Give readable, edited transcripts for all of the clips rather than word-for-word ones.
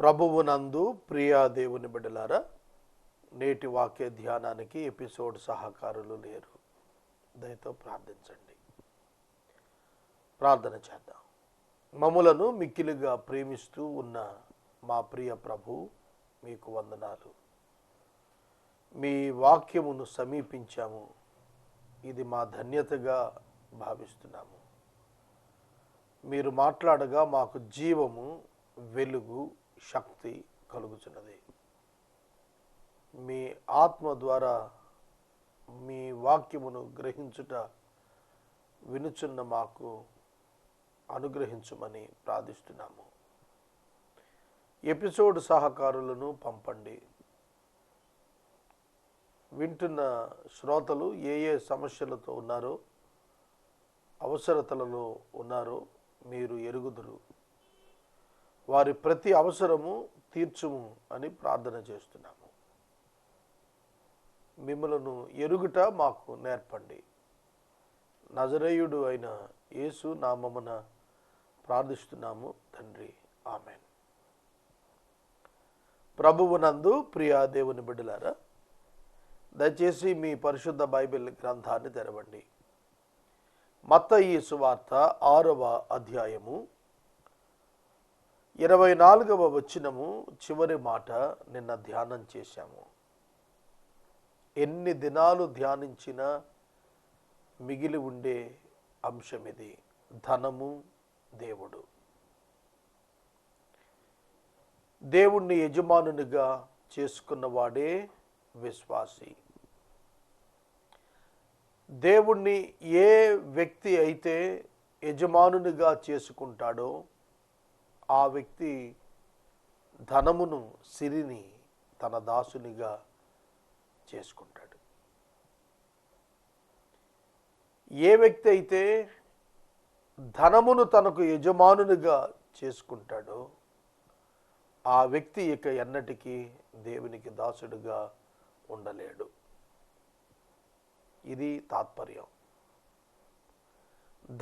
ప్రభువునందు ప్రియా దేవుని బిడ్డలారా, నేటి వాక్య ధ్యానానికి ఎపిసోడ్ సహకారులు లేరు. దయతో ప్రార్థించండి. ప్రార్థన చేద్దాం. మమ్ములను మిక్కిలిగా ప్రేమిస్తూ ఉన్న మా ప్రియ ప్రభు, మీకు వందనాలు. మీ వాక్యమును సమీపించాము. ఇది మా ధన్యతగా భావిస్తున్నాము. మీరు మాట్లాడగా మాకు జీవము, వెలుగు, శక్తి కలుగుతున్నది. మీ ఆత్మ ద్వారా మీ వాక్యమును గ్రహించుట వినుచున్న మాకు అనుగ్రహించమని ప్రార్థిస్తున్నాము. ఎపిసోడ్ సహకారులను పంపండి. వింటున్న శ్రోతలు ఏ సమస్యలతో ఉన్నారో, అవసరతలలో ఉన్నారో మీరు ఎరుగుదురు. వారి ప్రతి అవసరము తీర్చుము అని ప్రార్థన చేస్తున్నాము. మిమ్మలను ఎరుగుట మాకు నేర్పండి. నజరేయుడు అయిన యేసు నామమున ప్రార్థిస్తున్నాము తండ్రి, ఆమెన్. ప్రభువునందు ప్రియా దేవుని బిడ్డలారా, దయచేసి మీ పరిశుద్ధ బైబిల్ గ్రంథాన్ని తెరవండి. మత్తయి సువార్త 6వ అధ్యాయము 24వ వచనము చివరి మాట నిన్న ధ్యానం చేశాము. ఎన్ని దినాలు ధ్యానించినా మిగిలి ఉండే అంశం ఇది. ధనము, దేవుడు. దేవుణ్ణి యజమానునిగా చేసుకున్నవాడే విశ్వాసి. దేవుణ్ణి ఏ వ్యక్తి అయితే యజమానునిగా చేసుకుంటాడో ఆ వ్యక్తి ధనమును, సిరిని తన దాసునిగా చేసుకుంటాడు. ఏ వ్యక్తి అయితే ధనమును తనకు యజమానునిగా చేసుకుంటాడో ఆ వ్యక్తి ఇక ఎన్నటికీ దేవునికి దాసుడుగా ఉండలేడు. ఇది తాత్పర్యం.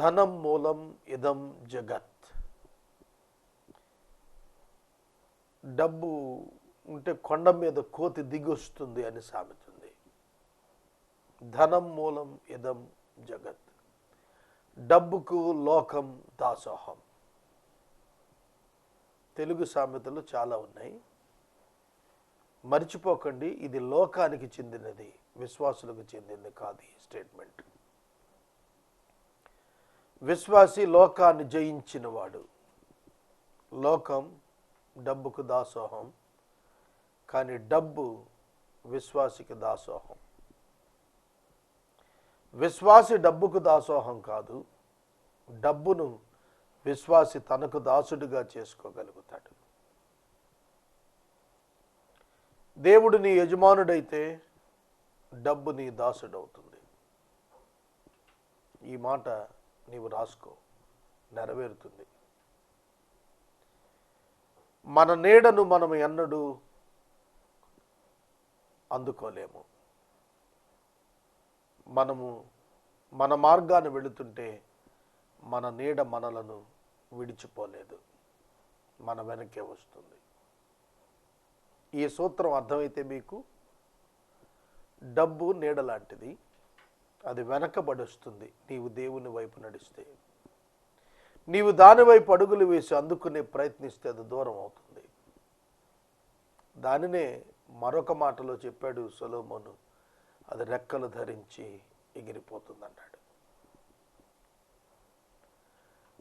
ధనం మూలం ఇదం జగత్. డబ్బు ఉంటే కొండ మీద కోతి దిగొస్తుంది అని సామెతుంది. ధనం మూలం ఇదం జగత్. డబ్బుకు లోకం దాసోహం. తెలుగు సామెతలు చాలా ఉన్నాయి. మర్చిపోకండి, ఇది లోకానికి చెందినది, విశ్వాసులకు చెందింది కాదు ఈ స్టేట్మెంట్. విశ్వాసి లోకాన్ని జయించినవాడు. లోకం డబ్బుకు దాసోహం, కానీ డబ్బు విశ్వాసికి దాసోహం. విశ్వాసి డబ్బుకు దాసోహం కాదు, డబ్బును విశ్వాసి తనకు దాసుడిగా చేసుకోగలుగుతాడు. దేవుడు నీ యజమానుడైతే డబ్బు నీ దాసుడవుతుంది. ఈ మాట నీవు రాసుకో, నెరవేరుతుంది. మన నీడను మనం ఎన్నడూ అందుకోలేము. మనము మన మార్గాన్ని వెళుతుంటే మన నీడ మనలను విడిచిపోలేదు, మన వెనకే వస్తుంది. ఈ సూత్రం అర్థమైతే మీకు, డబ్బు నీడ లాంటిది, అది వెనకబడి వస్తుంది నీవు దేవుని వైపు నడిస్తే. నీవు దాని వైపు అడుగులు వేసి అందుకునే ప్రయత్నిస్తే అది దూరం అవుతుంది. దానినే మరొక మాటలో చెప్పాడు సొలొమోను, అది రెక్కలు ధరించి ఎగిరిపోతుంది అన్నాడు.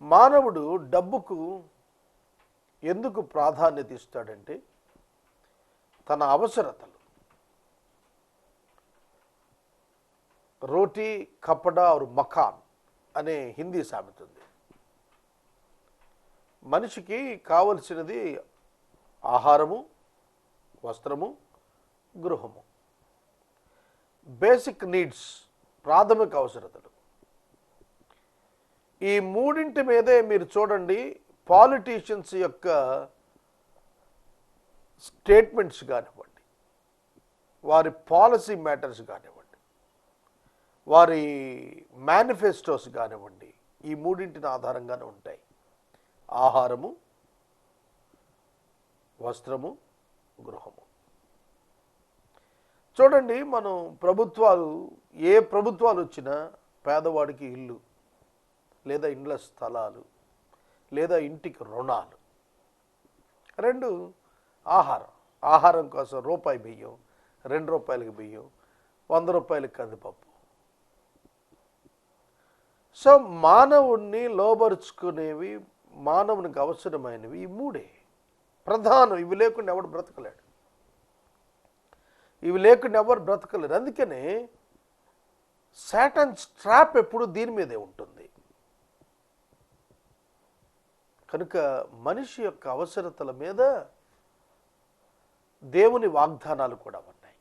మానవుడు డబ్బుకు ఎందుకు ప్రాధాన్యత ఇస్తాడంటే తన అవసరతలు. రోటీ కపడా और మకాన్ అనే హిందీ సామెత ఉంది. మనిషికి కావలసినది ఆహారము, వస్త్రము, గృహము. బేసిక్ నీడ్స్, ప్రాథమిక అవసరతలు. ఈ మూడింటి మీదే మీరు చూడండి, పాలిటీషియన్స్ యొక్క స్టేట్మెంట్స్ కానివ్వండి, వారి పాలసీ మ్యాటర్స్ కానివ్వండి, వారి మేనిఫెస్టోస్ కానివ్వండి, ఈ మూడింటిని ఆధారంగానే ఉంటాయి. ఆహారము, వస్త్రము, గృహము. చూడండి, మనం ఏ ప్రభుత్వాలు వచ్చినా పేదవాడికి ఇల్లు, లేదా ఇండ్ల స్థలాలు, లేదా ఇంటికి రుణాలు. 2, ఆహారం కోసం రూపాయి బియ్యం, 2 రూపాయలకి బియ్యం, 100 రూపాయలకి కందిపప్పు. సో మానవుణ్ణి లోబరుచుకునేవి, మానవునికి అవసరమైనవి ఈ 3 ప్రధానం. ఇవి లేకుండా ఎవడు బ్రతకలేడు. అందుకనే సాటన్ ట్రాప్ ఎప్పుడు దీని మీదే ఉంటుంది. కనుక మనిషి యొక్క అవసరతల మీద దేవుని వాగ్దానాలు కూడా ఉన్నాయి.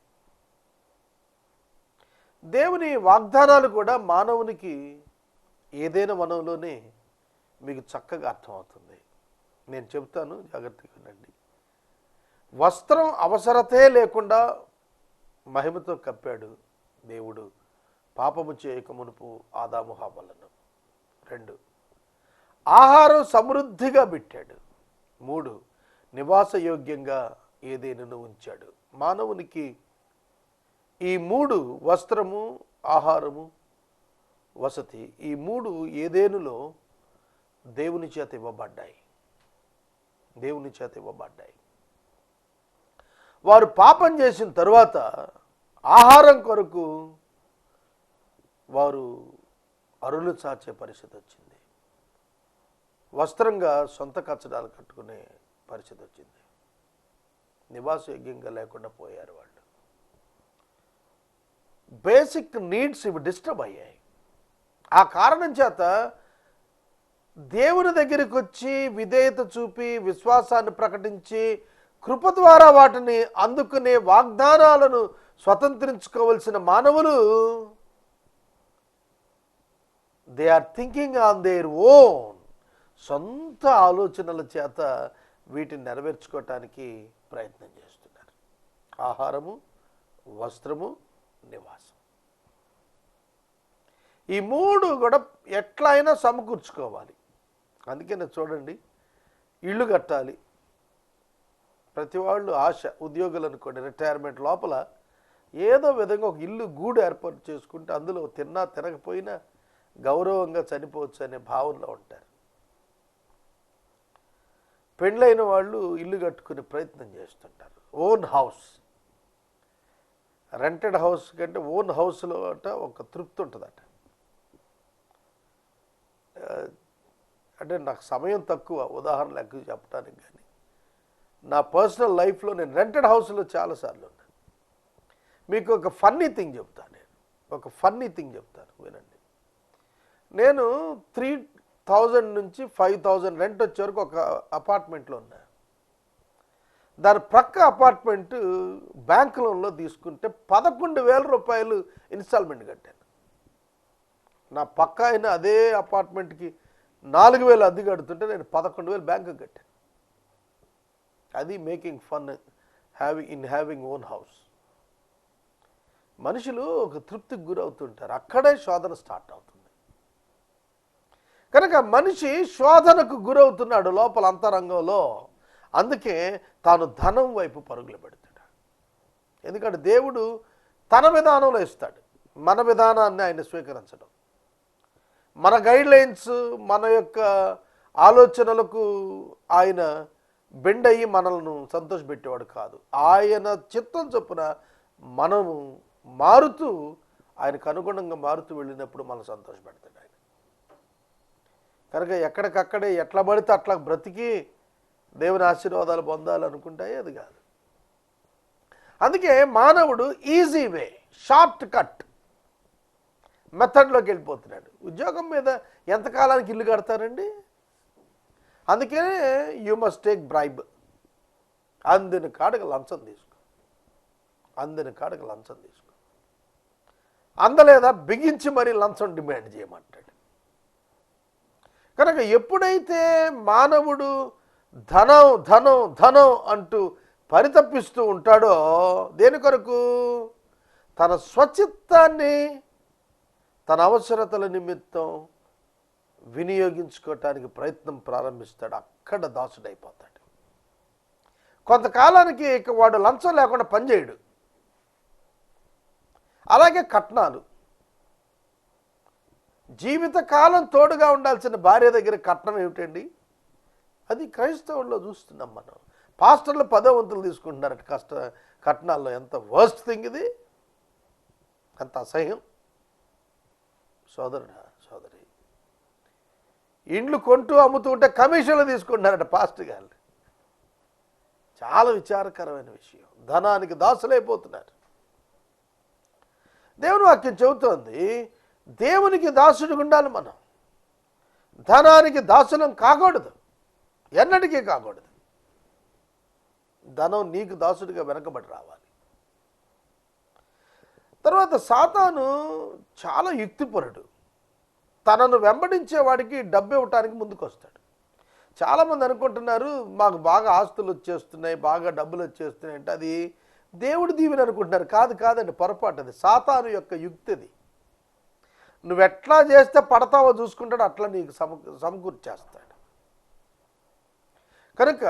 దేవుని వాగ్దానాలు కూడా మానవునికి ఏదైనా వనంలోనే మీకు చక్కగా అర్థమవుతుంది. నేను చెబుతాను, జాగ్రత్తగా వినండి. వస్త్రం అవసరతే లేకుండా మహిమతో కప్పాడు దేవుడు పాపము చేయక మునుపు ఆదాము హవ్వలను. 2, ఆహారం సమృద్ధిగా పెట్టాడు. 3, నివాసయోగ్యంగా ఏదేనును ఉంచాడు. మానవునికి ఈ 3, వస్త్రము, ఆహారము, వసతి, ఈ 3 ఏదేనులో దేవుని చేత ఇవ్వబడ్డాయి. వారు పాపం చేసిన తరువాత ఆహారం కొరకు వారు అరులు చాచే పరిస్థితి వచ్చింది. వస్త్రంగా సొంత కచ్చడాలు కట్టుకునే పరిస్థితి వచ్చింది. నివాసయోగ్యంగా లేకుండా పోయారు వాళ్ళు. బేసిక్ నీడ్స్ ఇవి డిస్టర్బ్ అయ్యాయి. ఆ కారణం చేత దేవుని దగ్గరికి వచ్చి విధేయత చూపి విశ్వాసాన్ని ప్రకటించి కృప ద్వారా వాటిని అందుకునే వాగ్దానాలను స్వతంత్రించుకోవలసిన మానవులు they are thinking on their own. సొంత ఆలోచనల చేత వీటిని నెరవేర్చుకోవటానికి ప్రయత్నం చేస్తున్నారు. ఆహారము, వస్త్రము, నివాసం, ఈ 3 కూడా ఎట్లయినా సమకూర్చుకోవాలి. అందుకనే చూడండి, ఇల్లు కట్టాలి. ప్రతి వాళ్ళు ఆశ, ఉద్యోగులు అనుకోండి, రిటైర్మెంట్ లోపల ఏదో విధంగా ఒక ఇల్లు గూడు ఏర్పాటు చేసుకుంటే అందులో తిన్నా తినకపోయినా గౌరవంగా చనిపోవచ్చు అనే భావనలో ఉంటారు. పెళ్ళైన వాళ్ళు ఇల్లు కట్టుకునే ప్రయత్నం చేస్తుంటారు. ఓన్ హౌస్, రెంటెడ్ హౌస్ కంటే ఓన్ హౌస్లో అట ఒక తృప్తి ఉంటుందట. అంటే నాకు సమయం తక్కువ ఉదాహరణలు ఎక్కువ చెప్పడానికి, కానీ నా పర్సనల్ లైఫ్లో నేను రెంటెడ్ హౌస్లో చాలాసార్లు ఉన్నాను. మీకు ఒక ఫన్నీ థింగ్ చెప్తాను, వినండి. నేను 3,000 నుంచి 5,000 రెంట్ వచ్చే వరకు ఒక అపార్ట్మెంట్లో ఉన్నా. దాని ప్రక్క అపార్ట్మెంట్ బ్యాంక్ లోన్లో తీసుకుంటే 11,000 రూపాయలు ఇన్స్టాల్మెంట్ కట్టాను. నా పక్క అయిన అదే అపార్ట్మెంట్కి 4,000 అద్దె కడుతుంటే నేను 11,000 బ్యాంకుకి కట్టాను. అది making fun having own house. మనుషులు ఒక తృప్తికి గురవుతుంటారు, అక్కడే శోధన స్టార్ట్ అవుతుంది. కనుక మనిషి శోధనకు గురవుతున్నాడు లోపల అంతరంగంలో. అందుకే తాను ధనం వైపు పరుగులు పెడతాడు. ఎందుకంటే దేవుడు తన విధానంలో ఇస్తాడు, మన విధానాన్ని ఆయన స్వీకరించడం. మన గైడ్లైన్స్, మన యొక్క ఆలోచనలకు ఆయన బెండ్ అయ్యి మనల్ని సంతోషపెట్టేవాడు కాదు. ఆయన చిత్తం చొప్పున మనము మారుతూ, ఆయనకు అనుగుణంగా మారుతూ వెళ్ళినప్పుడు మనం సంతోషపెడతాడు ఆయన. కనుక ఎక్కడికక్కడే ఎట్లా పడితే అట్లా బ్రతికి దేవుని ఆశీర్వాదాలు పొందాలనుకుంటే అది కాదు. అందుకే మానవుడు ఈజీ వే, షార్ట్ కట్ మెథడ్లోకి వెళ్ళిపోతున్నాడు. ఉద్యోగం మీద ఎంతకాలానికి ఇల్లు కడతారండి? అందుకే యూ మస్ట్ టేక్ బ్రైబ్. అందిన కాడకు లంచం తీసుకో, అందలేదా బిగించి మరీ లంచం డిమాండ్ చేయమంటాడు. కనుక ఎప్పుడైతే మానవుడు ధనం ధనం ధనం అంటూ పరితపిస్తూ ఉంటాడో, దేని కొరకు? తన స్వచిత్తాన్ని తన అవసరతల నిమిత్తం వినియోగించుకోవటానికి ప్రయత్నం ప్రారంభిస్తాడు. అక్కడ దాసుడైపోతాడు. కొంతకాలానికి ఇక వాడు లంచం లేకుండా పనిచేయడు. అలాగే కట్నాలు, జీవితకాలం తోడుగా ఉండాల్సిన భార్య దగ్గర కట్నం ఏమిటండి? అది క్రైస్తవుల్లో చూస్తున్నాం మనం. పాస్టర్లు 10వ వంతులు తీసుకుంటున్నారట కట్నాల్లో. ఎంత వర్స్ట్ థింగ్ ఇది, ఎంత అసహ్యం. సోదరుడా సోదరి, ఇండ్లు కొంటూ అమ్ముతూ ఉంటే కమిషన్లు తీసుకుంటున్నారట పాస్టర్ గారు. చాలా విచారకరమైన విషయం. ధనానికి దాసులైపోతున్నారు. దేవుని వాక్యం చెబుతోంది, దేవునికి దాసుడిగా ఉండాలి మనం. ధనానికి దాసులం కాకూడదు, ఎన్నటికీ కాకూడదు. ధనం నీకు దాసుడిగా వెనకబడి రావాలి. తర్వాత సాతాను చాలా యుక్తిపరుడు. తనను వెంబడించే వాడికి డబ్బు ఇవ్వటానికి ముందుకు వస్తాడు. చాలామంది అనుకుంటున్నారు మాకు బాగా ఆస్తులు వచ్చేస్తున్నాయి, బాగా డబ్బులు వచ్చేస్తున్నాయి అంటే అది దేవుడి దీవెన అనుకుంటున్నారు. కాదండి, పొరపాటు. అది సాతాను యొక్క యుక్తి. అది నువ్వు ఎట్లా చేస్తే పడతావో చూసుకుంటాడు, అట్లా నీకు సమకూర్చేస్తాడు. కనుక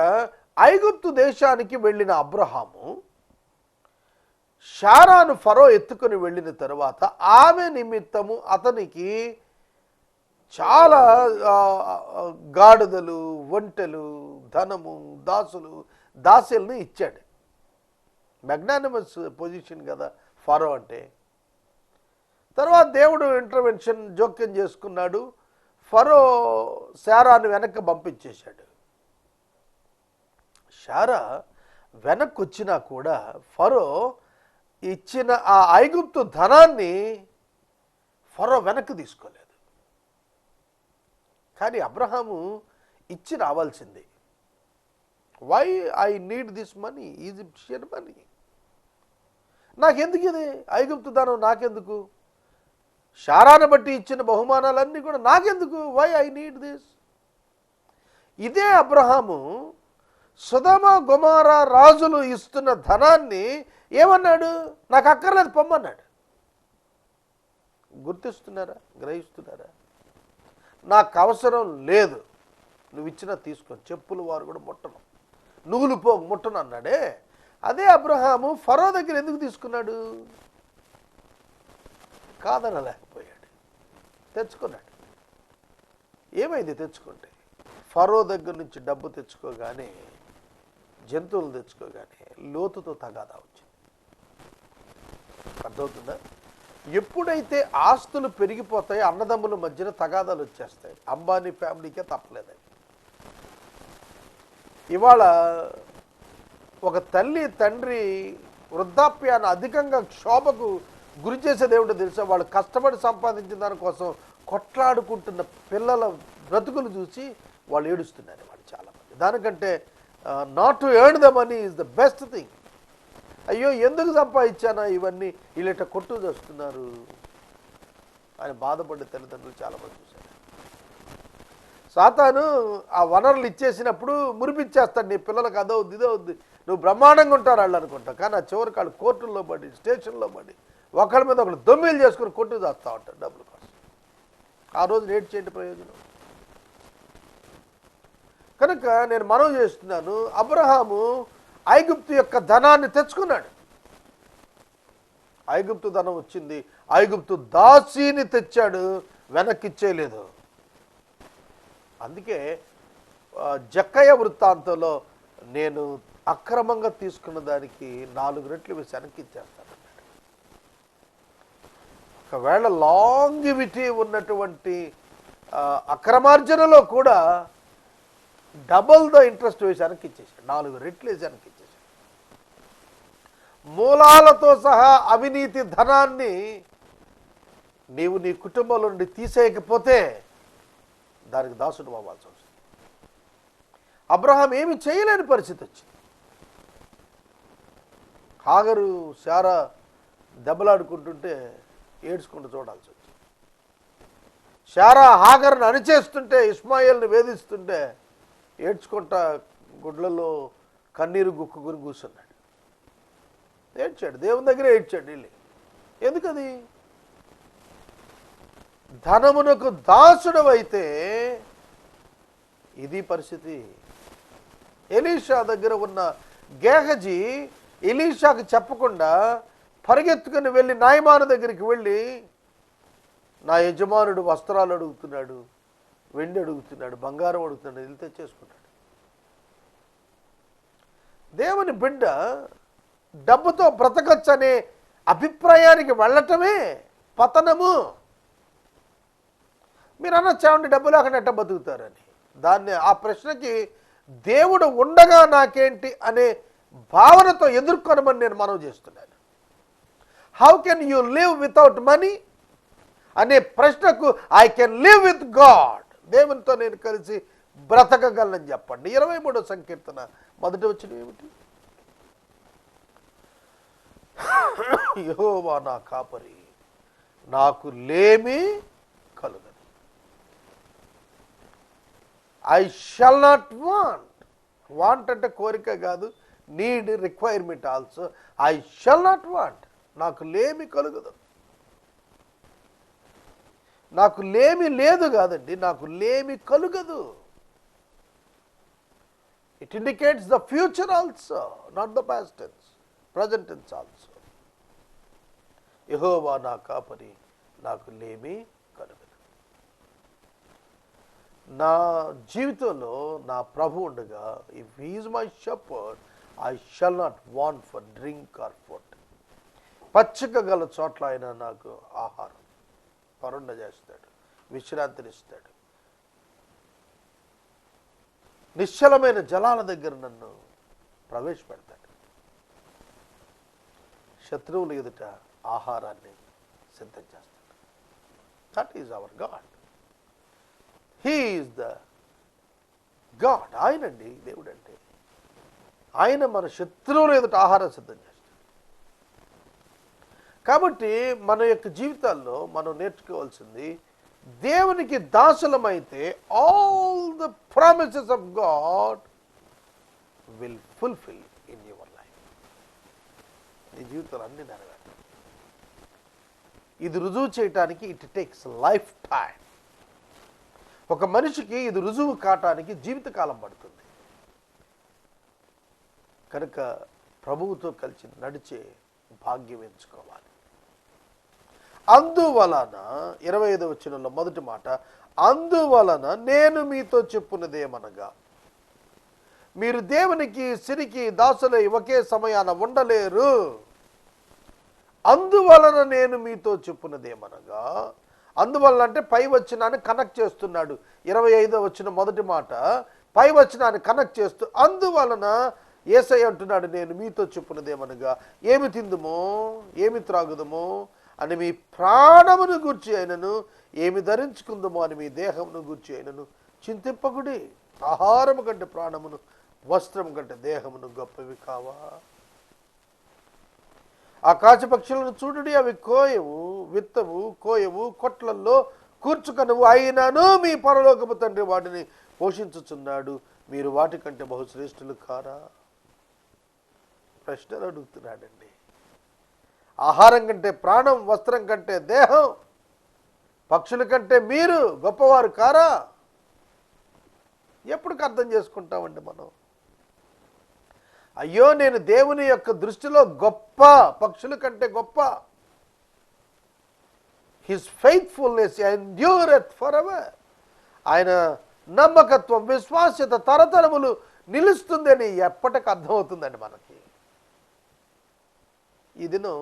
ఐగుప్తు దేశానికి వెళ్ళిన అబ్రహాము శారాను ఫరో ఎత్తుకొని వెళ్ళిన తరువాత ఆమె నిమిత్తము అతనికి చాలా గాడిదలు, ఒంటెలు, ధనము, దాసులను ఇచ్చాడు. మ్యాగ్నానిమస్ పొజిషన్ కదా ఫరో అంటే. తర్వాత దేవుడు ఇంటర్వెన్షన్, జోక్యం చేసుకున్నాడు. ఫరో శారాను వెనక్కి పంపించేశాడు. శారా వెనక్కి వచ్చినా కూడా ఫరో ఇచ్చిన ఆ ఐగుప్తు ధనాన్ని ఫరో వెనక్కి తీసుకోలేదు. కానీ అబ్రహాము ఇచ్చి రావాల్సింది. Why I need this money, Egyptian money. నాకెందుకు ఇది ఐగుప్తు ధనం? నాకెందుకు? శారాను బట్టి ఇచ్చిన బహుమానాలన్నీ కూడా నాకెందుకు? Why I need this? ఇదే అబ్రహాము సొదొమ గొమొర్రా రాజులు ఇస్తున్న ధనాన్ని ఏమన్నాడు? నాకు అక్కర్లేదు, పొమ్మన్నాడు. గుర్తిస్తున్నారా? గ్రహిస్తున్నారా? నాకు అవసరం లేదు, నువ్వు ఇచ్చినా తీసుకొని, చెప్పులు వారు కూడా ముట్టను, నువ్వులు పోగు ముట్టను అన్నాడే. అదే అబ్రహాము ఫరో దగ్గర ఎందుకు తీసుకున్నాడు? కాదనలేకపోయాడు, తెచ్చుకున్నాడు. ఏమైంది తెచ్చుకుంటే? ఫరో దగ్గర నుంచి డబ్బు తెచ్చుకోగానే, జంతువులు తెచ్చుకోగానే లోతుతో తగాదా వచ్చింది. అర్థమవుతుందా? ఎప్పుడైతే ఆస్తులు పెరిగిపోతాయో అన్నదమ్ముల మధ్యన తగాదాలు వచ్చేస్తాయి. అంబానీ ఫ్యామిలీకే తప్పలేదండి. ఇవాళ ఒక తల్లి తండ్రి వృద్ధాప్యాన్ని అధికంగా క్షోభకు గురి చేసేది ఏమిటో తెలుసా? వాళ్ళు కష్టపడి సంపాదించిన దానికోసం కొట్లాడుకుంటున్న పిల్లల బ్రతుకులు చూసి వాళ్ళు ఏడుస్తున్నారు. వాళ్ళు చాలామంది దానికంటే not to earn the money is the best thing. అయ్యో ఎందుకు సంపాదించానా ఇవన్నీ, వీళ్ళట కొట్టు చేస్తున్నారు అని బాధపడే తల్లిదండ్రులు చాలామంది చూశారు. సాతాను ఆ వనరులు ఇచ్చేసినప్పుడు మురిపించేస్తాడు, నీ పిల్లలకు అదవుద్ది ఇదవుద్ది, నువ్వు బ్రహ్మాండంగా ఉంటారు వాళ్ళు అనుకుంటావు. కానీ ఆ చివరికి వాళ్ళు కోర్టుల్లో పడి, స్టేషన్లో పడి, ఒకళ్ళ మీద ఒకళ్ళు దొమ్మిలు చేసుకుని కొట్టు చేస్తూ ఉంటారు డబ్బుల కోసం. ఆ రోజు రేట్ చేయండి ప్రయోజనం. కనుక నేను మనవి చేస్తున్నాను, అబ్రహాము ఐగుప్తు యొక్క ధనాన్ని తెచ్చుకున్నాడు. ఐగుప్తు ధనం వచ్చింది, ఐగుప్తు దాసీని తెచ్చాడు, వెనక్కిచ్చేయలేదు. అందుకే జక్కయ్య వృత్తాంతంలో నేను అక్రమంగా తీసుకున్న దానికి 4 రెట్లు వేసి వెనక్కిచ్చేస్తాను. ఒకవేళ లాంగివిటీ ఉన్నటువంటి అక్రమార్జనలో కూడా డబల్ ద ఇంట్రెస్ట్ వేసి వెనక్కిచ్చేసాడు, 4 రెట్లు వేసి వెనక్కిచ్చేసాడు. మూలాలతో సహా అవినీతి ధనాన్ని నీవు నీ కుటుంబంలో నుండి తీసేయకపోతే దానికి దాసుడు అవ్వాల్సి వస్తుంది. అబ్రహాం ఏమి చేయలేని పరిస్థితి వచ్చింది. హాగరు శారా దెబ్బలాడుకుంటుంటే ఏడ్చుకుంటూ చూడాల్సి వచ్చింది. శారా హాగర్ను అణిచేస్తుంటే, ఇస్మాయిల్ని వేధిస్తుంటే ఏడ్చుకుంటా గుడ్లలో కన్నీరు గుక్కుని కూర్చున్నాడు. ఏడ్చాడు, దేవుని దగ్గర ఏడ్చాడు. వెళ్ళి ఎందుకది? ధనమునకు దాసుడు అయితే ఇది పరిస్థితి. ఎలీషా దగ్గర ఉన్న గేహజీ ఎలీషాకు చెప్పకుండా పరిగెత్తుకుని వెళ్ళి నాయమాను దగ్గరికి వెళ్ళి, నా యజమానుడు వస్త్రాలు అడుగుతున్నాడు, వెండి అడుగుతున్నాడు, బంగారం అడుగుతున్నాడు, ఇది తెచ్చేసుకున్నాడు. దేవుని బిడ్డ డబ్బుతో బ్రతకచ్చనే అభిప్రాయానికి వెళ్ళటమే పతనము. మీరు అనొచ్చామండి డబ్బు లేకుండా ఎట్ట బతుకుతారని. ఆ ప్రశ్నకి దేవుడు ఉండగా నాకేంటి అనే భావనతో ఎదుర్కొనమని నేను మనవి చేస్తున్నాను. How can you live without money అనే ప్రశ్నకు I can live with God, దేవునితో నేను కలిసి బ్రతకగలనని చెప్పండి. 23వ సంకీర్తన 1వ వచనం ఏమిటి? యెహోవా నా కాపరి, నాకు లేమి కలుగదు. ఐ షల్ నాట్ వాంట్ అంటే కోరిక కాదు, need, requirement also. I shall not want, నాకు లేమి కలుగదు. నాకు లేమి లేదు కాదండి, నాకు లేమి కలుగదు. It indicates the future also, not the past tense, present tense also. Jehovah నా కాపరి, నాకు లేమి కలుగదు. నా జీవితంలో నా ప్రభు ఉండగా, if he is my shepherd, I shall not want for drink are food. పచ్చిక గల చోట్ల ఆయన నాకు ఆహారం పరుండ చేస్తాడు, విశ్రాంతినిస్తాడు. నిశ్చలమైన జలాల దగ్గర నన్ను ప్రవేశపెడతాడు. శత్రువులు ఎదుట ఆహారాన్ని సిద్ధం చేస్తాడు. That is our God. He is the God. ఆయనండి దేవుడు అంటే. ఆయన మన శత్రువులు ఎదుట ఆహారం సిద్ధం చేస్తాడు. కాబట్టి మన యొక్క జీవితాల్లో మనం నేర్చుకోవాల్సింది, దేవునికి దాసులమైతే all the promises of God will fulfil in your life. నీ జీవితంలో అన్ని నెరవేరు. ఇది రుజువు చేయటానికి ఇట్ టేక్స్ లైఫ్ టైం. ఒక మనిషికి ఇది రుజువు కావటానికి జీవితకాలం పడుతుంది. కనుక ప్రభువుతో కలిసి నడిచే భాగ్యం ఎంచుకోవాలి. అందువలన 25వ వచనంలో మొదటి మాట, అందువలన నేను మీతో చెప్పున్నదేమనగా, మీరు దేవునికి సిరికి దాసులై ఒకే సమయాన ఉండలేరు. అందువలన నేను మీతో చెప్పున్నదేమనగా, అందువలన అంటే పై వచనాన్ని కనెక్ట్ చేస్తున్నాడు. 25వ వచనం మొదటి మాట పై వచనాన్ని కనెక్ట్ చేస్తూ, అందువలన యేసయ్య అంటున్నాడు, నేను మీతో చెప్పున్నదేమనగా, ఏమి తిందుమో ఏమి త్రాగుదమో అని మీ ప్రాణమును గూర్చి అయినను, ఏమి ధరించుకుందమో అని మీ దేహమును గూర్చి అయినను చింతింపకుడి. ఆహారము కంటే ప్రాణమును, వస్త్రము కంటే దేహమును గొప్పవి కావా? ఆకాశ పక్షులను చూడుడి, అవి కోయవు, విత్తవు, కోయవు, కొట్లల్లో కూర్చుకనువు, అయినను మీ పరలోకపు తండ్రి వాటిని పోషించుచున్నాడు. మీరు వాటికంటే బహుశ్రేష్ఠులు కారా? ప్రశ్నలు అడుగుతున్నాడండి. ఆహారం కంటే ప్రాణం, వస్త్రం కంటే దేహం, పక్షుల కంటే మీరు గొప్పవారు కారా? ఎప్పటికి అర్థం చేసుకుంటామండి మనం? అయ్యో, నేను దేవుని యొక్క దృష్టిలో గొప్ప, పక్షుల కంటే గొప్ప. His faithfulness endureth for ever. ఆయన నమ్మకత్వం, విశ్వాస్యత తరతరములు నిలుస్తుందని ఎప్పటికి అర్థమవుతుందండి మనకి. ఈ దినం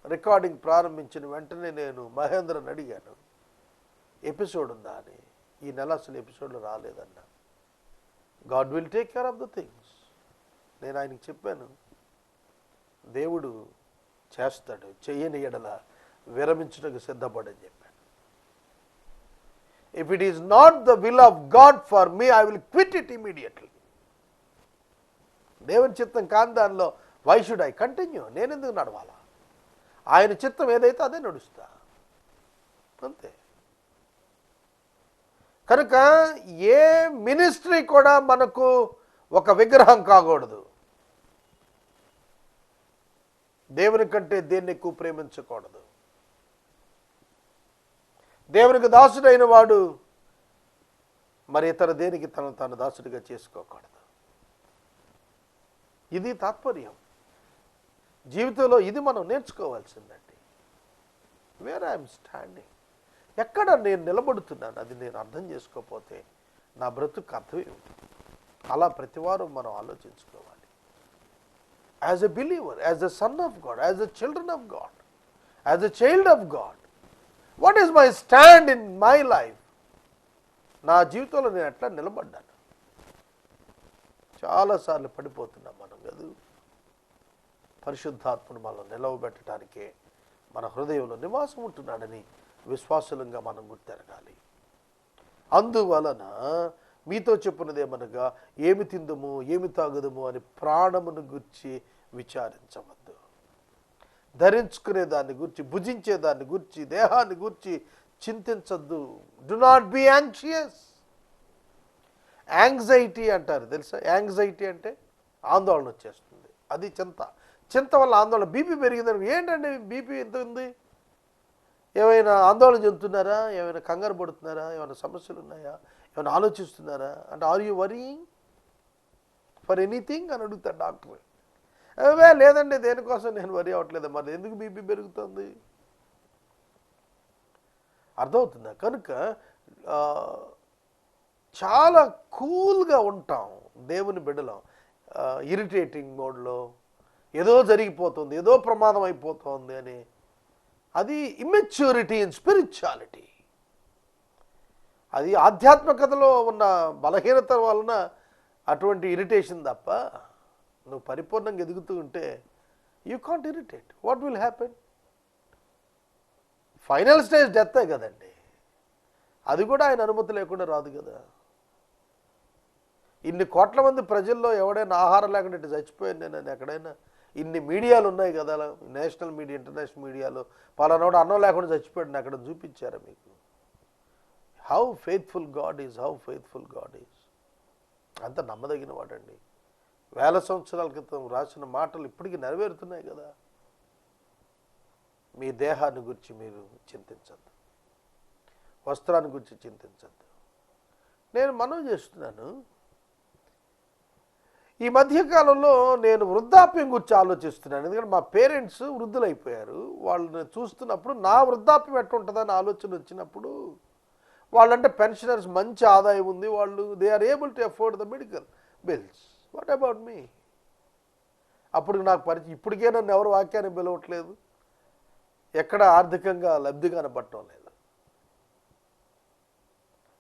రికార్డింగ్ ప్రారంభించిన వెంటనే నేను మహేంద్రని అడిగాను, ఎపిసోడ్ ఉందా అని. ఈ నెల అసలు ఎపిసోడ్లు రాలేదన్నా. God will take care of the things. నేను ఆయనకి చెప్పాను, దేవుడు చేస్తాడు, చెయ్యని ఎడల విరమించుటకు సిద్ధపడని చెప్పాను. If it is not the will of God for me, I will quit it immediately. దేవుని చిత్తం కాని దానిలో వై షుడ్ ఐ కంటిన్యూ? నేను ఎందుకు నడవాలా? ఆయన చిత్తం ఏదైతే అదే నడుస్తా, అంతే. కనుక ఏ మినిస్ట్రీ కూడా మనకు ఒక విగ్రహం కాకూడదు. దేవుని కంటే దేన్ని ఎక్కువ ప్రేమించకూడదు. దేవునికి దాసుడైన వాడు మరి ఇతర దేనికి తను తాను దాసుడిగా చేసుకోకూడదు. ఇది తాత్పర్యం. జీవితంలో ఇది మనం నేర్చుకోవాల్సిందండి. వేర్ ఐఎమ్ స్టాండింగ్, ఎక్కడ నేను నిలబడుతున్నాను, అది నేను అర్థం చేసుకోకపోతే నా బ్రతుకు అర్థమే ఉంటుంది. అలా ప్రతివారం మనం ఆలోచించుకోవాలి. As a believer, as a son of God, as a children of God, as a child of God, what is my stand in my life? నా జీవితంలో నేను ఎట్లా నిలబడ్డాను? చాలాసార్లు పడిపోతున్నాం మనం కదా. పరిశుద్ధాత్ముడు మనం నిలవబెట్టడానికే మన హృదయంలో నివాసం ఉంటున్నాడని విశ్వాసులంగా మనం గుర్తెరగాలి. అందువలన మీతో చెప్పినదేమనగా, ఏమి తిందుము ఏమి తాగుదము అని ప్రాణమును గురించి విచారించవద్దు. ధరించుకునే దాన్ని గురించి, భుజించే దాన్ని గురించి, దేహాన్ని గురించి చింతించద్దు. Do not be anxious. Anxiety అంటారు తెలుసా? యాంగ్జైటీ అంటే ఆందోళన వచ్చేస్తుంది, అది చింత. చింత వల్ల ఆందోళన. బీపీ పెరిగిందని, ఏంటండి బీపీ ఎంత ఉంది? ఏమైనా ఆందోళన చెందుతున్నారా? ఏమైనా కంగారు పడుతున్నారా? ఏమైనా సమస్యలు ఉన్నాయా? ఏమైనా ఆలోచిస్తున్నారా అంటే, are you worrying for anything అని అడుగుతాడు డాక్టర్. అవే లేదండి, దేనికోసం నేను వరీ అవ్వట్లేదు. మరి ఎందుకు బీపీ పెరుగుతుంది? అర్థమవుతుందా? కనుక చాలా కూల్గా ఉంటాం దేవుని బిడ్డలో. ఇరిటేటింగ్ మోడ్లో ఏదో జరిగిపోతుంది, ఏదో ప్రమాదం అయిపోతుంది అని, అది ఇమ్మెచ్యూరిటీ ఇన్ స్పిరిచువాలిటీ. అది ఆధ్యాత్మికతలో ఉన్న బలహీనత వలన అటువంటి ఇరిటేషన్ తప్ప, నువ్వు పరిపూర్ణంగా ఎదుగుతూ ఉంటే you can't irritate. What will happen? Final stage డెత్తే కదండి. అది కూడా ఆయన అనుమతి లేకుండా రాదు కదా. ఇన్ని కోట్ల మంది ప్రజల్లో ఎవడైనా ఆహారం లేకుండా ఇటు చచ్చిపోయాను నేను ఎక్కడైనా? ఇన్ని మీడియాలు ఉన్నాయి కదా, నేషనల్ మీడియా, ఇంటర్నేషనల్ మీడియాలో పలానాడు అన్నం లేకుండా చచ్చిపోయాడు అక్కడ చూపించారా మీకు? How faithful God is, how faithful God is. అంత నమ్మదగిన వాడండి. వేల సంవత్సరాల క్రితం రాసిన మాటలు ఇప్పటికీ నెరవేరుతున్నాయి కదా. మీ దేహాన్ని గురించి మీరు చింతించద్దు, వస్త్రాన్ని గురించి చింతించద్దు. నేను మనవి చేస్తున్నాను, ఈ మధ్యకాలంలో నేను వృద్ధాప్యం గురించి ఆలోచిస్తున్నాను. ఎందుకంటే మా పేరెంట్స్ వృద్ధులైపోయారు. వాళ్ళని చూస్తున్నప్పుడు నా వృద్ధాప్యం ఎట్టుంటుందని ఆలోచన వచ్చినప్పుడు, వాళ్ళంటే పెన్షనర్స్, మంచి ఆదాయం ఉంది, వాళ్ళు they are able to afford the medical bills. What about me? అప్పుడు నాకు పరిచయం. ఇప్పటికే నన్ను ఎవరు వాక్యాన్ని పిలవట్లేదు, ఎక్కడ ఆర్థికంగా లబ్ధి కనబడటం లేదు.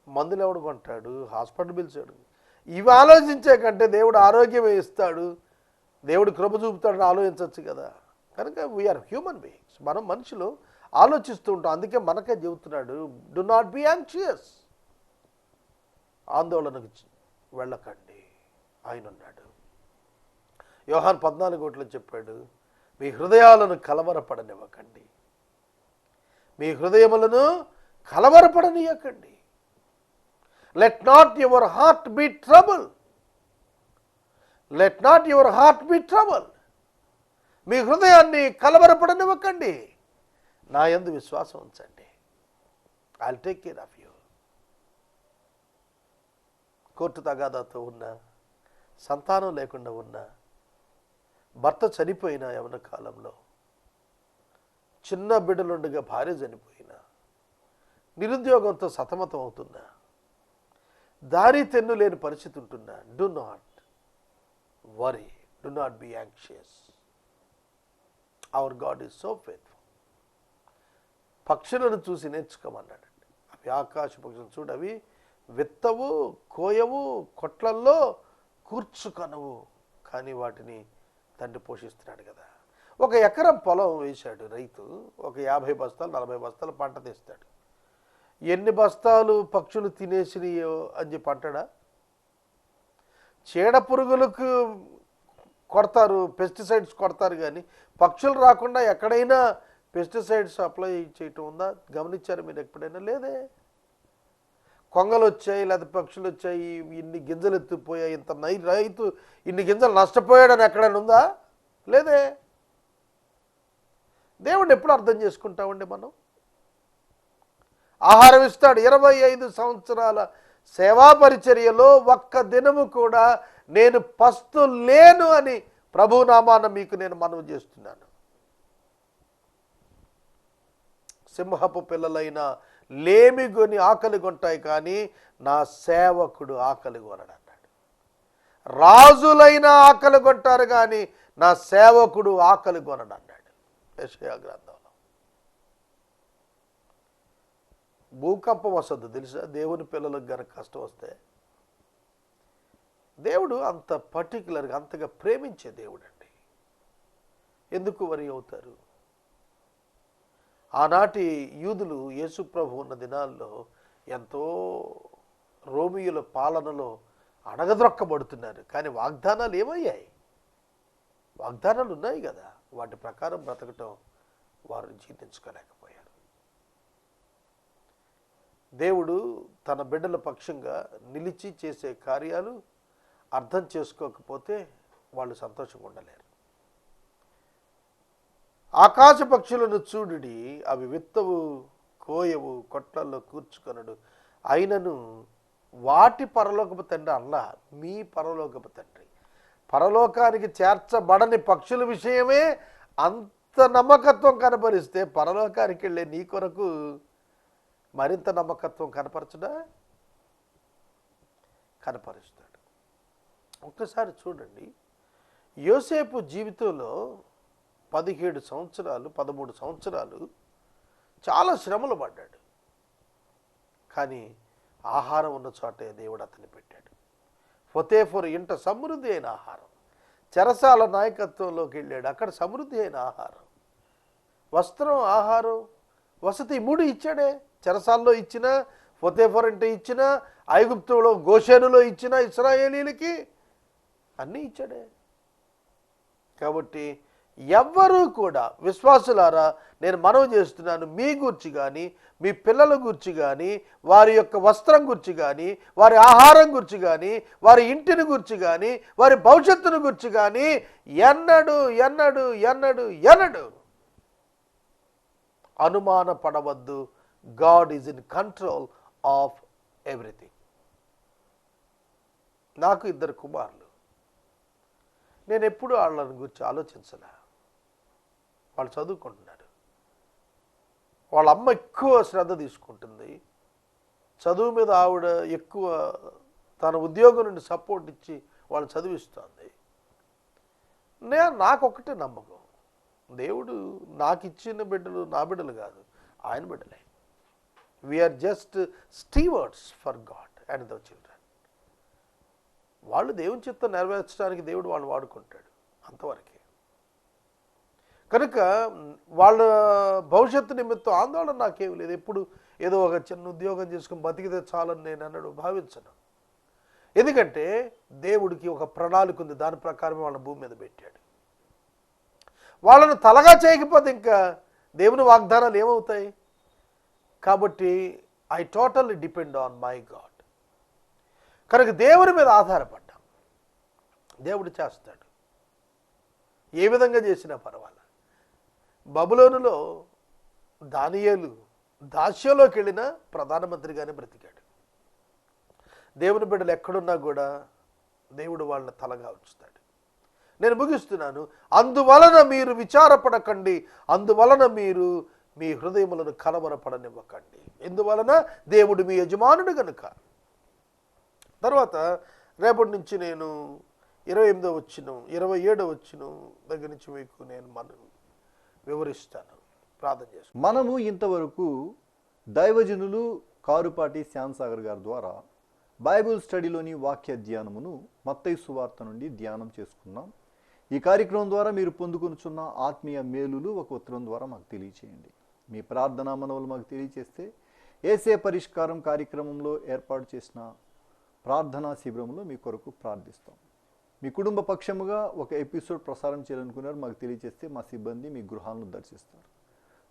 మందులు ఎవడు కొంటాడు? హాస్పిటల్ బిల్స్ ఎవడు? ఇవి ఆలోచించే కంటే దేవుడు ఆరోగ్యమే ఇస్తాడు, దేవుడు కృప చూపుతాడని ఆలోచించవచ్చు కదా. కనుక వీఆర్ హ్యూమన్ బీయింగ్స్, మనం మనుషులు ఆలోచిస్తూ ఉంటాం. అందుకే మనకే చెబుతున్నాడు, డు నాట్ బి యాంగ్షియస్. ఆందోళనకు వెళ్ళకండి, ఆయన ఉన్నాడు. యోహాను 14:1 చెప్పాడు, మీ హృదయాలను కలవరపడనివ్వకండి, మీ హృదయములను కలవరపడనీయకండి. Let not your heart be troubled. Let not your heart be troubled. మీ హృదయాన్ని కలవరపడనివ్వకండి, నా యందు విశ్వాసం ఉంచండి. I'll take care of you. Court తగాదాతో ఉన్న, సంతానం లేకుండా ఉన్న, భర్త చనిపోయిన యవన కాలంలో, చిన్న బిడ్డలుండగా భార్య చనిపోయినా, నిరుద్యోగంతో సతమతం అవుతున్నా, దారి తెన్ను లేని పరిస్థితి ఉంటున్నా, do not worry, do not be anxious. Hour God is so faithful. పక్షులను చూసి నేర్చుకోమన్నాడండి. అవి ఆకాశ పక్షులు చూడు, అవి విత్తవు, కోయవు, కొట్లల్లో కూర్చుకొనవు, కానీ వాటిని తండ్రి పోషిస్తున్నాడు కదా. 1 ఎకరం పొలం వేశాడు రైతు, ఒక 50 బస్తాలు 40 బస్తాలు పంట తీస్తాడు. ఎన్ని బస్తాలు పక్షులు తినేసినాయో అని చెప్పి అంటాడా? చీడ పురుగులకు కొడతారు, పెస్టిసైడ్స్ కొడతారు, కానీ పక్షులు రాకుండా ఎక్కడైనా పెస్టిసైడ్స్ అప్లై చేయటం ఉందా? గమనించారు మీరు ఎప్పుడైనా? లేదే. కొంగలు వచ్చాయి, లేదా పక్షులు వచ్చాయి, ఇన్ని గింజలు ఎత్తిపోయాయి, ఇంత రైతు ఇన్ని గింజలు నష్టపోయాడని ఎక్కడైనా ఉందా? లేదే. దేవుడిని ఎప్పుడు అర్థం చేసుకుంటామండి మనం? ఆహారం ఇస్తాడు. 25 సంవత్సరాల సేవా పరిచర్యలో ఒక్క దినము కూడా నేను పస్తు లేను అని ప్రభు నామాన మీకు నేను మనవి చేస్తున్నాను. సింహపు పిల్లలైన లేమిగొని ఆకలి కొంటాయి, కానీ నా సేవకుడు ఆకలి కొనడు అన్నాడు. రాజులైన ఆకలి కొంటారు, కానీ నా సేవకుడు ఆకలి కొనడు అన్నాడు యెషయా గ్రంథంలో. భూకంపం వస్తుంది తెలుసా దేవుని పిల్లలకు గనక కష్టం వస్తే. దేవుడు అంత పర్టికులర్గా అంతగా ప్రేమించే దేవుడు అండి. ఎందుకు వరి అవుతారు? ఆనాటి యూదులు యేసుప్రభు ఉన్న దినాల్లో ఎంతో రోమియుల పాలనలో అణగద్రొక్కబడుతున్నారు, కానీ వాగ్దానాలు ఏమయ్యాయి? వాగ్దానాలు ఉన్నాయి కదా, వాటి ప్రకారం బ్రతకటం వారు జీర్ణించుకోలేకపోయారు. దేవుడు తన బిడ్డల పక్షంగా నిలిచి చేసే కార్యాలు అర్థం చేసుకోకపోతే వాళ్ళు సంతోషంగా ఉండలేరు. ఆకాశ పక్షులను చూడుడి, అవి విత్తవు, కోయవు, కొట్లల్లో కూర్చుకొనడు, అయినను వాటి పరలోకపు తండ్రి అల్లా మీ పరలోకపు తండ్రి. పరలోకానికి చేర్చబడని పక్షుల విషయమే అంత నమ్మకత్వం కనపరిస్తే పరలోకానికి వెళ్ళే నీ కొరకు మరింత నమ్మకత్వం కనపరచడా? కనపరుస్తాడు. ఒక్కసారి చూడండి, యోసేపు జీవితంలో 17 సంవత్సరాలు 13 సంవత్సరాలు చాలా శ్రమలు పడ్డాడు, కానీ ఆహారం ఉన్న చోటే దేవుడు అతన్ని పెట్టాడు. ఫొతేఫరు ఇంట సమృద్ధి అయిన ఆహారం. చెరసాల నాయకత్వంలోకి వెళ్ళాడు, అక్కడ సమృద్ధి అయిన ఆహారం, వస్త్రం, ఆహారం, వసతి 3 ఇచ్చాడే. చెరసాల్లో ఇచ్చిన, ఫొతేఫర్ ఇంట ఇచ్చిన, ఐగుప్తులో గోషేనులో ఇచ్చిన ఇశ్రాయేలీలకి అన్నీ ఇచ్చాడే. కాబట్టి ఎవ్వరూ కూడా విశ్వాసులారా నేను మనవి చేస్తున్నాను, మీ గురించి కానీ మీ పిల్లల గురించి కానీ వారి యొక్క వస్త్రం గురించి కానీ వారి ఆహారం గురించి కానీ వారి ఇంటిని గురించి కానీ వారి భవిష్యత్తును గురించి కానీ ఎన్నడూ ఎన్నడూ ఎన్నడూ ఎన్నడూ అనుమాన పడవద్దు. God is in control of everything. నాకు 2 కుమారులు. నేను ఎప్పుడు వాళ్ళని గురించి ఆలోచించలే. వాళ్ళు చదువుకుంటున్నారు, వాళ్ళ అమ్మ ఎక్కువ శ్రద్ధ తీసుకుంటుంది, చదువు మీద ఆవిడ ఎక్కువ తన ఉద్యోగం నుండి సపోర్ట్ ఇచ్చి వాళ్ళు చదివిస్తుంది. నాకొకటే నమ్మకం, దేవుడు నాకు ఇచ్చిన బిడ్డలు నా బిడ్డలు కాదు, ఆయన బిడ్డలే. We are just stewards for God and the children. వాళ్ళు దేవుని చిత్తం నెరవేర్చడానికి దేవుడు వాళ్ళు వాడుకుంటాడు, అంతవరకే. కనుక వాళ్ళ భవిష్యత్తు నిమిత్తం ఆందోళన నాకేమి లేదు. ఎప్పుడు ఏదో ఒక చిన్న ఉద్యోగం చేసుకుని బతికితే చాలని నేను అన్నాడు భావించను. ఎందుకంటే దేవుడికి ఒక ప్రణాళిక ఉంది, దాని ప్రకారం వాళ్ళ భూమి మీద పెట్టాడు. వాళ్ళను తలగా చేయకపోతే ఇంకా దేవుని వాగ్దానాలు ఏమవుతాయి? కాబట్టి I totally depend on my God. కనుక దేవుని మీద ఆధారపడ్డాం, దేవుడు చేస్తాడు. ఏ విధంగా చేసినా పర్వాలేదు. బబులోనులో దానియేలు దాస్యంలోకి వెళ్ళినా ప్రధానమంత్రిగానే బ్రతికాడు. దేవుని బిడ్డలు ఎక్కడున్నా కూడా దేవుడు వాళ్ళని తలగా ఉంచుతాడు. నేను ముగిస్తున్నాను. అందువలన మీరు విచారపడకండి, అందువలన మీరు మీ హృదయములను కలవరపడనివ్వకండి. ఎందువలన దేవుడు మీ యజమానుడు గనుక. తర్వాత రేపటి నుంచి నేను 28వ వచనం 27వ వచనం దగ్గర నుంచి మీకు నేను వివరిస్తాను. ప్రార్థన చేసుకుంటాను. మనము ఇంతవరకు దైవజనులు కారుపాటి శ్యాంసాగర్ గారి ద్వారా బైబిల్ స్టడీలోని వాక్య ధ్యానమును మత్తయి సువార్త నుండి ధ్యానం చేసుకున్నాం. ఈ కార్యక్రమం ద్వారా మీరు పొందుకొనుచున్న ఆత్మీయ మేలులు ఒక ఉత్తరం ద్వారా మాకు తెలియచేయండి. మీ ప్రార్థనా మనవులు మాకు తెలియచేస్తే ఏసే పరిష్కారం కార్యక్రమంలో ఏర్పాటు చేసిన ప్రార్థనా శిబిరంలో మీ కొరకు ప్రార్థిస్తాం. మీ కుటుంబ పక్షముగా ఒక ఎపిసోడ్ ప్రసారం చేయాలనుకున్నారు, మాకు తెలియజేస్తే మా సిబ్బంది మీ గృహాలను దర్శిస్తారు.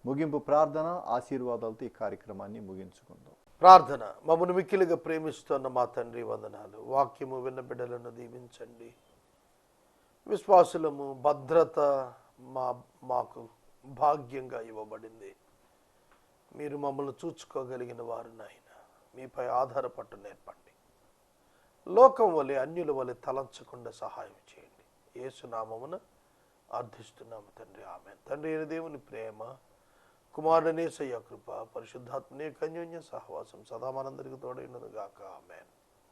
ముగింపు ప్రార్థన ఆశీర్వాదాలతో ఈ కార్యక్రమాన్ని ముగించుకుందాం. ప్రార్థన. మమ్మల్ని మిక్కిలిగా ప్రేమిస్తున్న మా తండ్రి వందనాలు. వాక్యము విన్న బిడ్డలను దీవించండి. విశ్వాసులము భద్రత మాకు భాగ్యంగా ఇవ్వబడింది. మీరు మమ్మల్ని చూచుకోగలిగిన వారు నాయన, మీపై ఆధారపట్టు నేర్పండి. లోకం వలె అన్యుల వలె తలంచకుండా సహాయం చేయండి. యేసు నామమున అర్థిస్తున్నాము తండ్రి. ఆమేన్. తండ్రి అయిన దేవుని ప్రేమ, కుమారుడనే యేసయ్య కృప, పరిశుద్ధాత్మని కన్యోన్య సహవాసం సదా మనందరికి తోడైనది గాక. ఆమేన్.